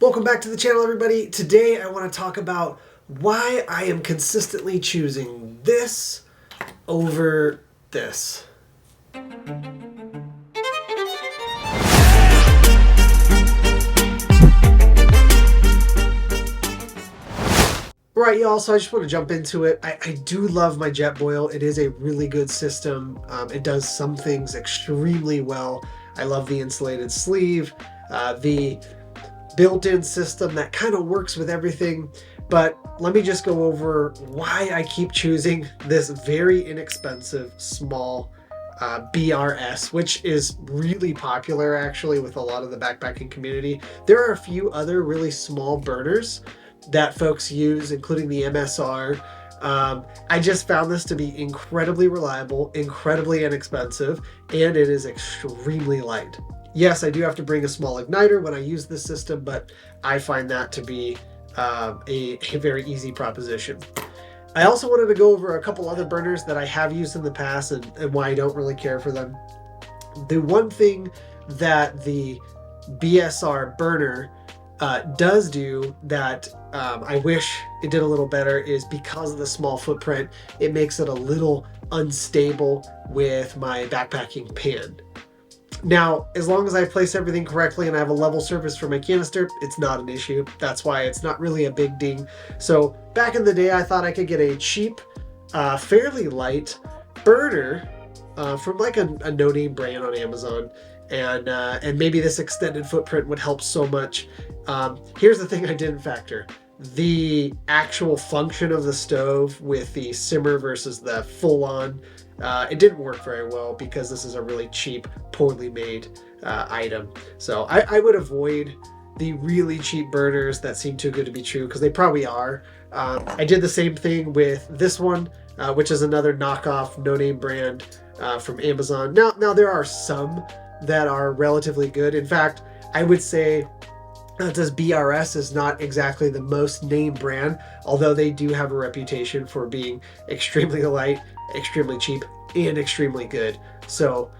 Welcome back to the channel, everybody. Today I want to talk about why I am consistently choosing this over this. Right, y'all, so I just want to jump into it. I do love my Jetboil. It is a really good system. It does some things extremely well. I love the insulated sleeve, the built-in system that kind of works with everything. But let me just go over why I keep choosing this very inexpensive small BRS, which is really popular actually with a lot of the backpacking community. There are a few other really small burners that folks use, including the MSR. I just found this to be incredibly reliable, incredibly inexpensive, and it is extremely light. Yes, I do have to bring a small igniter when I use this system, but I find that to be a very easy proposition. I also wanted to go over a couple other burners that I have used in the past and why I don't really care for them. The one thing that the BSR burner does do that I wish it did a little better is because of the small footprint, it makes it a little unstable with my backpacking pan. Now, as long as I place everything correctly and I have a level surface for my canister, it's not an issue. That's why it's not really a big ding. So back in the day, I thought I could get a cheap, fairly light burner from like a no-name brand on Amazon. And maybe this extended footprint would help so much. Here's the thing I didn't factor. The actual function of the stove with the simmer versus the full-on, it didn't work very well because this is a really cheap, poorly made item. So I would avoid the really cheap burners that seem too good to be true, because they probably are. I did the same thing with this one, which is another knockoff no-name brand from Amazon. Now there are some that are relatively good. In fact, I would say this BRS is not exactly the most name brand, although they do have a reputation for being extremely light, extremely cheap, and extremely good. So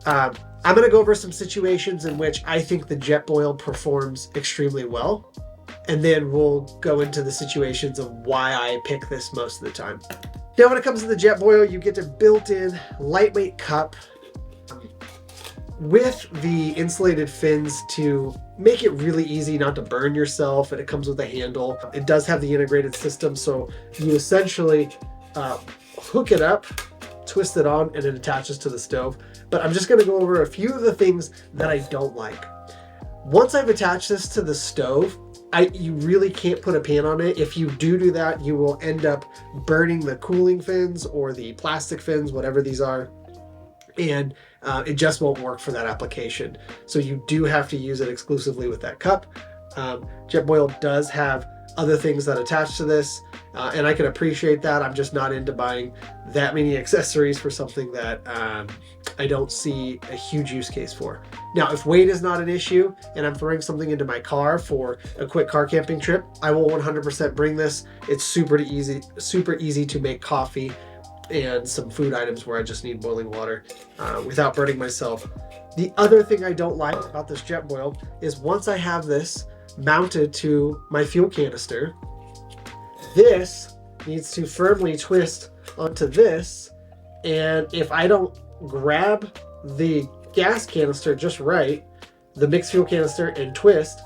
I'm going to go over some situations in which I think the Jetboil performs extremely well, and then we'll go into the situations of why I pick this most of the time. Now, when it comes to the Jetboil, you get a built-in lightweight cup with the insulated fins to make it really easy not to burn yourself, and it comes with a handle. It does have the integrated system, so you essentially hook it up, twist it on, and it attaches to the stove. But I'm just going to go over a few of the things that I don't like. Once I've attached this to the stove, you really can't put a pan on it. If you do that, you will end up burning the cooling fins or the plastic fins, whatever these are, and it just won't work for that application. So you do have to use it exclusively with that cup. Jetboil does have other things that attach to this, and I can appreciate that. I'm just not into buying that many accessories for something that I don't see a huge use case for. Now, if weight is not an issue and I'm throwing something into my car for a quick car camping trip, I will 100% bring this. It's super easy to make coffee and some food items where I just need boiling water without burning myself. The other thing I don't like about this Jetboil is once I have this mounted to my fuel canister, this needs to firmly twist onto this, and if I don't grab the gas canister just right, the mixed fuel canister, and twist,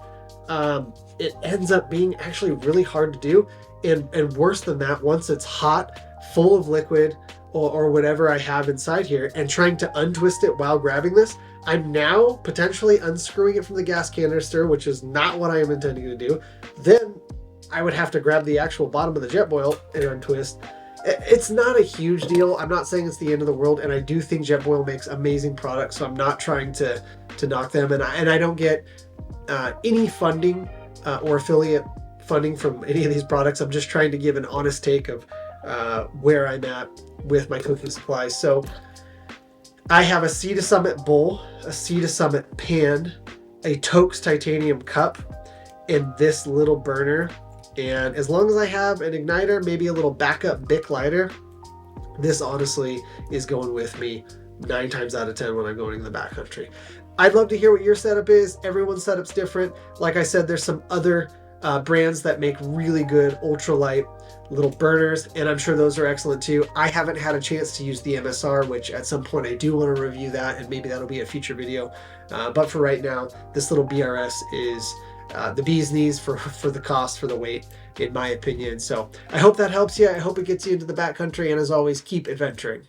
it ends up being actually really hard to do. And worse than that, once it's hot, full of liquid or whatever I have inside here, and trying to untwist it while grabbing this, I'm now potentially unscrewing it from the gas canister, which is not what I am intending to do. Then I would have to grab the actual bottom of the Jetboil and untwist. It's not a huge deal. I'm not saying it's the end of the world, and I do think Jetboil makes amazing products, so I'm not trying to knock them. And I don't get any funding or affiliate funding from any of these products. I'm just trying to give an honest take of where I'm at with my cooking supplies. So I have a Sea to Summit bowl, a Sea to Summit pan, a Toaks titanium cup, and this little burner. And as long as I have an igniter, maybe a little backup Bic lighter, this honestly is going with me 9 times out of 10 when I'm going to the backcountry. I'd love to hear what your setup is. Everyone's setup's different. Like I said, there's some other brands that make really good ultralight little burners, and I'm sure those are excellent too. I haven't had a chance to use the MSR, which at some point I do want to review that, and maybe that'll be a future video. But for right now, this little BRS is the bee's knees for the cost, for the weight, in my opinion. So I hope that helps you. I hope it gets you into the backcountry, and as always, keep adventuring.